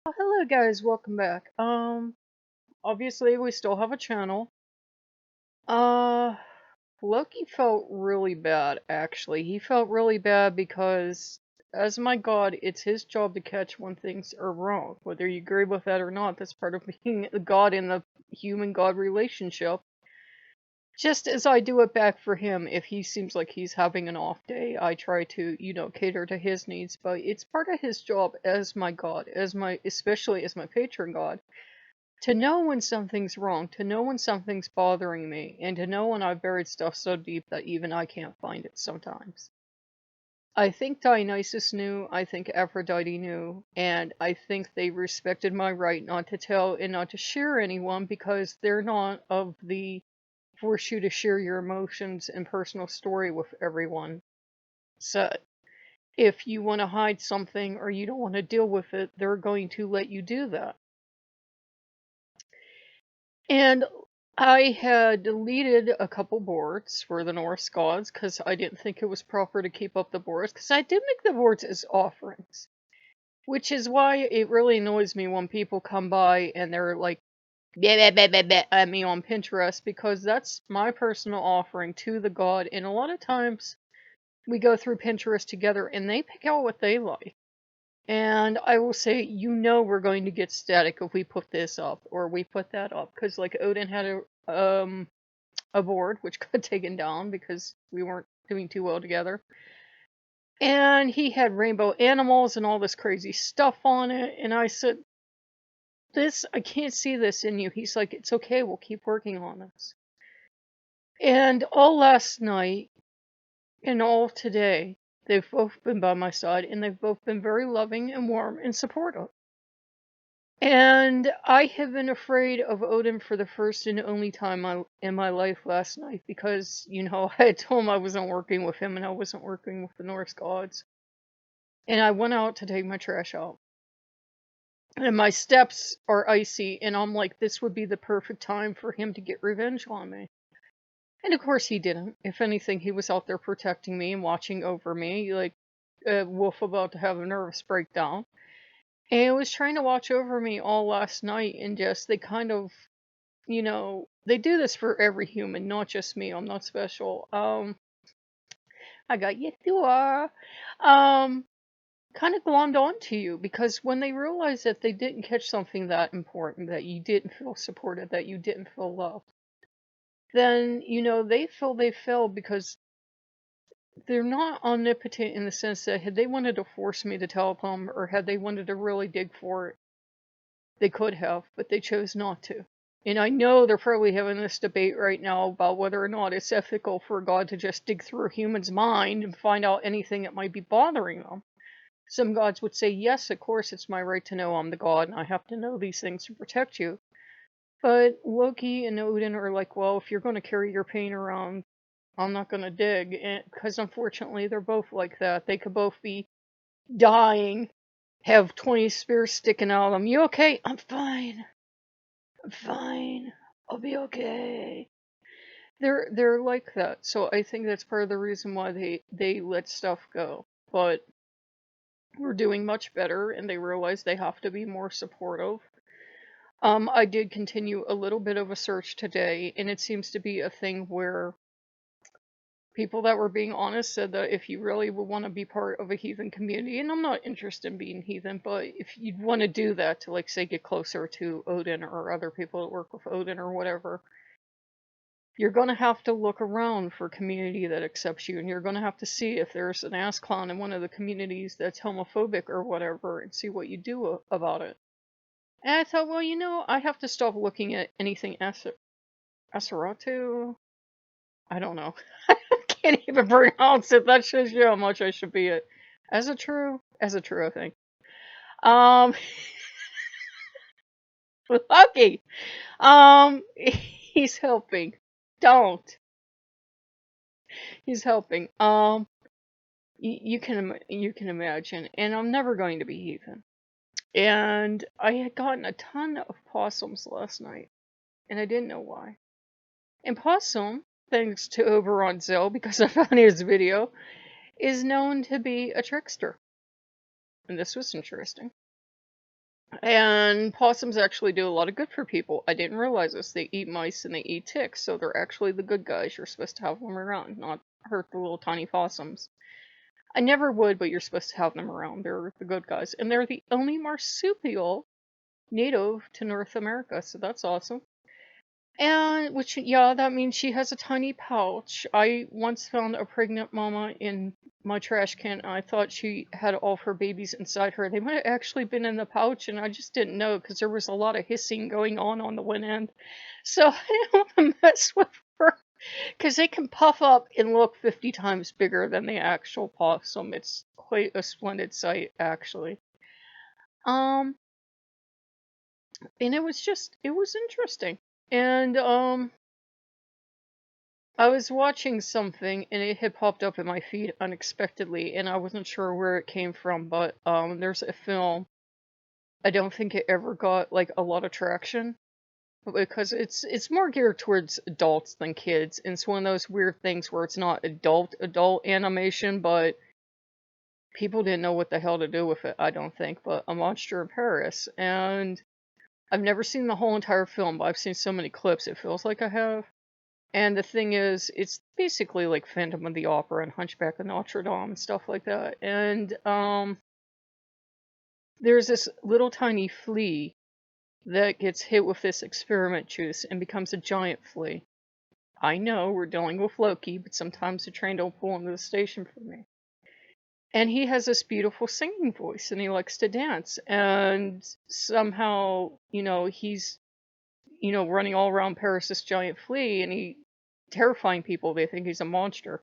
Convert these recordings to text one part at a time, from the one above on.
Oh, hello guys, welcome back. Obviously we still have a channel. Uh, Loki felt really bad, actually. He felt really bad because, as my god, it's his job to catch when things are wrong. Whether you agree with that or not, that's part of being a god in the human-god relationship. Just as I do it back for him, if he seems like he's having an off day, I try to, cater to his needs, but it's part of his job as my god, especially as my patron god, to know when something's wrong, to know when something's bothering me, and to know when I've buried stuff so deep that even I can't find it sometimes. I think Dionysus knew, I think Aphrodite knew, and I think they respected my right not to tell and not to share anyone because they're not of the force you to share your emotions and personal story with everyone. So if you want to hide something or you don't want to deal with it, they're going to let you do that. And I had deleted a couple boards for the Norse gods because I didn't think it was proper to keep up the boards because I did make the boards as offerings. Which is why it really annoys me when people come by and they're like, "Bah, bah, bah, bah, bah," at me on Pinterest because that's my personal offering to the god. And a lot of times we go through Pinterest together and they pick out what they like. And I will say, we're going to get static if we put this up or we put that up. Because, like, Odin had a board which got taken down because we weren't doing too well together. And he had rainbow animals and all this crazy stuff on it. And I said, I can't see this in you. He's like, it's okay, we'll keep working on this. And all last night and all today, they've both been by my side and they've both been very loving and warm and supportive. And I have been afraid of Odin for the first and only time in my life last night because, I had told him I wasn't working with him and I wasn't working with the Norse gods. And I went out to take my trash out. And my steps are icy, and I'm like, this would be the perfect time for him to get revenge on me. And of course he didn't. If anything, he was out there protecting me and watching over me, like a wolf about to have a nervous breakdown. And he was trying to watch over me all last night, and just, they kind of, they do this for every human, not just me. I'm not special. I got Yeshua. Um, kind of glommed onto you because when they realize that they didn't catch something that important, that you didn't feel supported, that you didn't feel loved, then, they feel they failed because they're not omnipotent in the sense that had they wanted to force me to tell them or had they wanted to really dig for it, they could have, but they chose not to. And I know they're probably having this debate right now about whether or not it's ethical for God to just dig through a human's mind and find out anything that might be bothering them. Some gods would say, yes, of course, it's my right to know I'm the god and I have to know these things to protect you. But Loki and Odin are like, well, if you're going to carry your pain around, I'm not going to dig. Because unfortunately, they're both like that. They could both be dying, have 20 spears sticking out of them. You okay? I'm fine. I'm fine. I'll be okay. They're like that. So I think that's part of the reason why they let stuff go. But we're doing much better and they realize they have to be more supportive. I did continue a little bit of a search today, and it seems to be a thing where people that were being honest said that if you really would want to be part of a heathen community, and I'm not interested in being heathen, but if you'd want to do that to, like, say, get closer to Odin or other people that work with Odin or whatever, you're going to have to look around for a community that accepts you, and you're going to have to see if there's an ass clown in one of the communities that's homophobic or whatever, and see what you do about it. And I thought, well, I have to stop looking at anything Aseratu. I don't know. I can't even pronounce it. That shows you how much I should be at. As a true, I think. Um, Loki. He's helping. Don't. He's helping. You can imagine, and I'm never going to be heathen. And I had gotten a ton of possums last night, and I didn't know why. And possum, thanks to Oberon Zill, because I found his video, is known to be a trickster. And this was interesting. And possums actually do a lot of good for people. I didn't realize this. They eat mice and they eat ticks, so they're actually the good guys. You're supposed to have them around, not hurt the little tiny possums. I never would, but you're supposed to have them around. They're the good guys. And they're the only marsupial native to North America, so that's awesome. And which, yeah, that means she has a tiny pouch. I once found a pregnant mama in my trash can, and I thought she had all of her babies inside her. They might have actually been in the pouch, and I just didn't know because there was a lot of hissing going on the one end. So I didn't want to mess with her because they can puff up and look 50 times bigger than the actual possum. It's quite a splendid sight, actually. Um, and it was interesting. And I was watching something and it had popped up in my feed unexpectedly and I wasn't sure where it came from, but there's a film. I don't think it ever got like a lot of traction because it's more geared towards adults than kids. And it's one of those weird things where it's not adult animation, but people didn't know what the hell to do with it, I don't think, but A Monster in Paris. And I've never seen the whole entire film, but I've seen so many clips it feels like I have. And the thing is, it's basically like Phantom of the Opera and Hunchback of Notre Dame and stuff like that. And there's this little tiny flea that gets hit with this experiment juice and becomes a giant flea. I know we're dealing with Loki, but sometimes the train don't pull into the station for me. And he has this beautiful singing voice and he likes to dance. And somehow, he's, running all around Paris, this giant flea, and he terrifying people. They think he's a monster.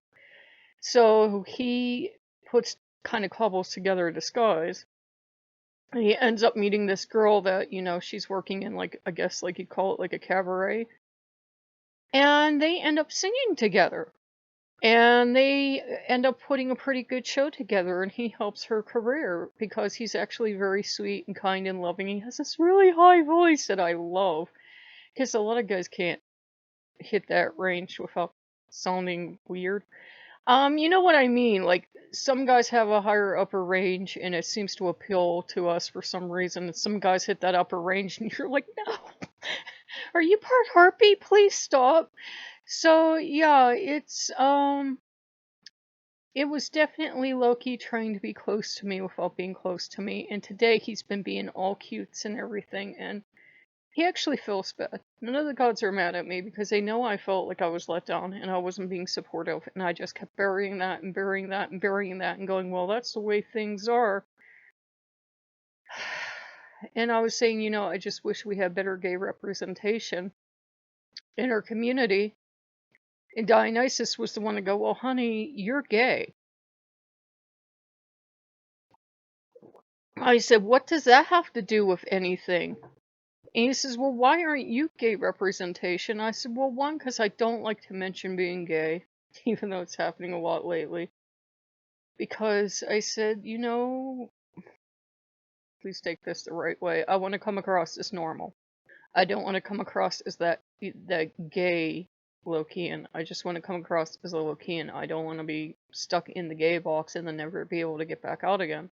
So he puts kind of cobbles together a disguise. And he ends up meeting this girl that, she's working in like, I guess like you'd call it like a cabaret. And they end up singing together. And they end up putting a pretty good show together and he helps her career because he's actually very sweet and kind and loving. He has this really high voice that I love. Because a lot of guys can't hit that range without sounding weird. You know what I mean? Like, some guys have a higher upper range, and it seems to appeal to us for some reason. And some guys hit that upper range, and you're like, no, are you part harpy? Please stop. So yeah, it was definitely Loki trying to be close to me without being close to me. And today he's been being all cutes and everything, and he actually feels bad. None of the gods are mad at me because they know I felt like I was let down and I wasn't being supportive, and I just kept burying that and burying that and burying that and going, well, that's the way things are. And I was saying, I just wish we had better gay representation in our community. And Dionysus was the one to go, well, honey, you're gay. I said, what does that have to do with anything? And he says, well, why aren't you gay representation? I said, well, one, because I don't like to mention being gay, even though it's happening a lot lately. Because I said, please take this the right way. I want to come across as normal. I don't want to come across as that gay Lokean. I just want to come across as a Lokean. I don't want to be stuck in the gay box and then never be able to get back out again.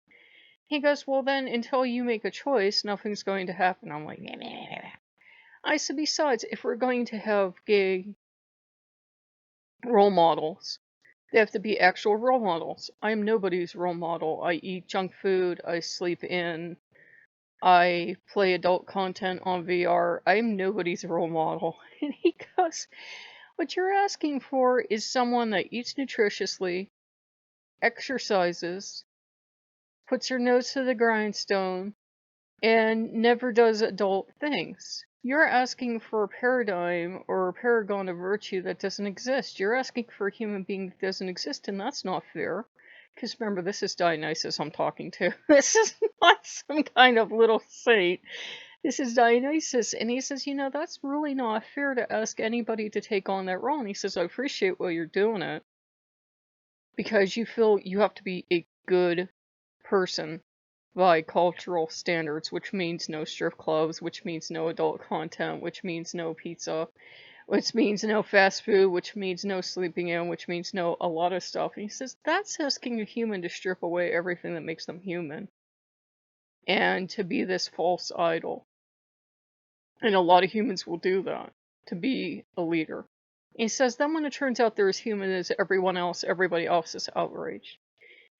He goes, well then, until you make a choice, nothing's going to happen. I'm like, I said, besides, if we're going to have gay role models, they have to be actual role models. I am nobody's role model. I eat junk food, I sleep in, I play adult content on VR. I'm nobody's role model. And he goes, what you're asking for is someone that eats nutritiously, exercises, puts her nose to the grindstone, and never does adult things. You're asking for a paradigm or a paragon of virtue that doesn't exist. You're asking for a human being that doesn't exist, and that's not fair. Because remember, this is Dionysus I'm talking to. This is not some kind of little saint. This is Dionysus. And he says, that's really not fair to ask anybody to take on that role. And he says, I appreciate why you're doing it. Because you feel you have to be a good person by cultural standards, which means no strip clubs, which means no adult content, which means no pizza, which means no fast food, which means no sleeping in, which means no a lot of stuff. And he says that's asking a human to strip away everything that makes them human. and to be this false idol. And a lot of humans will do that to be a leader. He says, then when it turns out they're as human as everyone else, everybody else is outraged.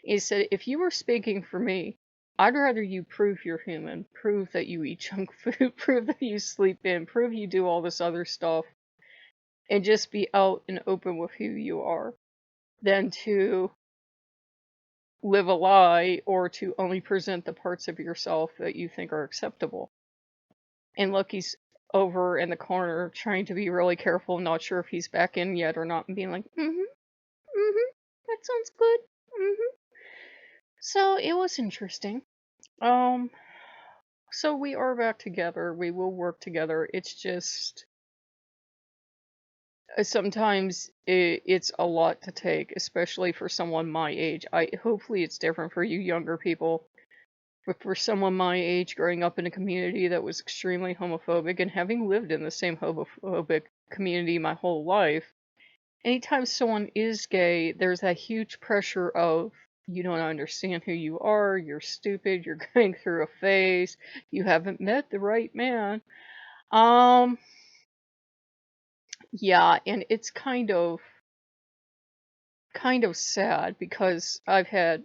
He said, if you were speaking for me, I'd rather you prove you're human, prove that you eat junk food, prove that you sleep in, prove you do all this other stuff, and just be out and open with who you are, than to live a lie or to only present the parts of yourself that you think are acceptable. And Loki's over in the corner trying to be really careful, not sure if he's back in yet or not, and being like, that sounds good. So it was interesting. So we are back together. We will work together. It's just sometimes it's a lot to take, especially for someone my age. Hopefully it's different for you younger people. But for someone my age, growing up in a community that was extremely homophobic and having lived in the same homophobic community my whole life, anytime someone is gay, there's that huge pressure of, you don't understand who you are, you're stupid, you're going through a phase, you haven't met the right man. Yeah, and it's kind of sad because I've had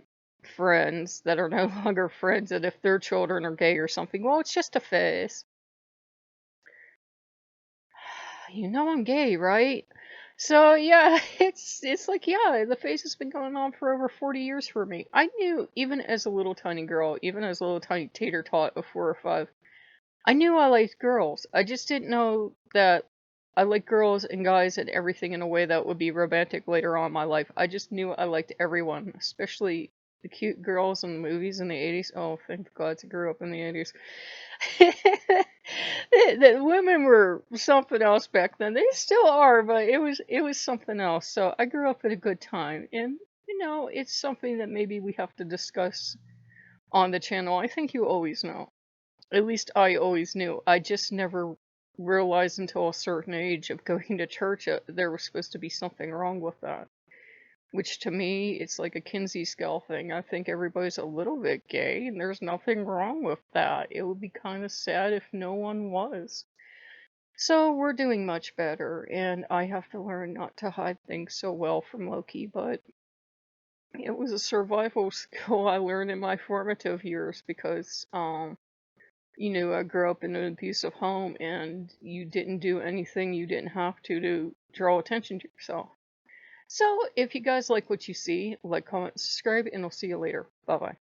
friends that are no longer friends, and if their children are gay or something, well, it's just a phase. You know I'm gay, right? So yeah, it's like, yeah, the phase has been going on for over 40 years for me. I knew, even as a little tiny girl, even as a little tiny tater tot of 4 or 5, I knew I liked girls. I just didn't know that I liked girls and guys and everything in a way that would be romantic later on in my life. I just knew I liked everyone, especially the cute girls in the movies in the 80s. Oh, thank God I grew up in the 80s. The women were something else back then. They still are, but it was something else. So I grew up at a good time, and it's something that maybe we have to discuss on the channel. I think you always know. At least I always knew. I just never realized until a certain age of going to church there was supposed to be something wrong with that. Which to me, it's like a Kinsey scale thing. I think everybody's a little bit gay, and there's nothing wrong with that. It would be kind of sad if no one was. So we're doing much better, and I have to learn not to hide things so well from Loki, but it was a survival skill I learned in my formative years because, I grew up in an abusive home, and you didn't do anything you didn't have to draw attention to yourself. So, if you guys like what you see, like, comment, subscribe, and I'll see you later. Bye bye.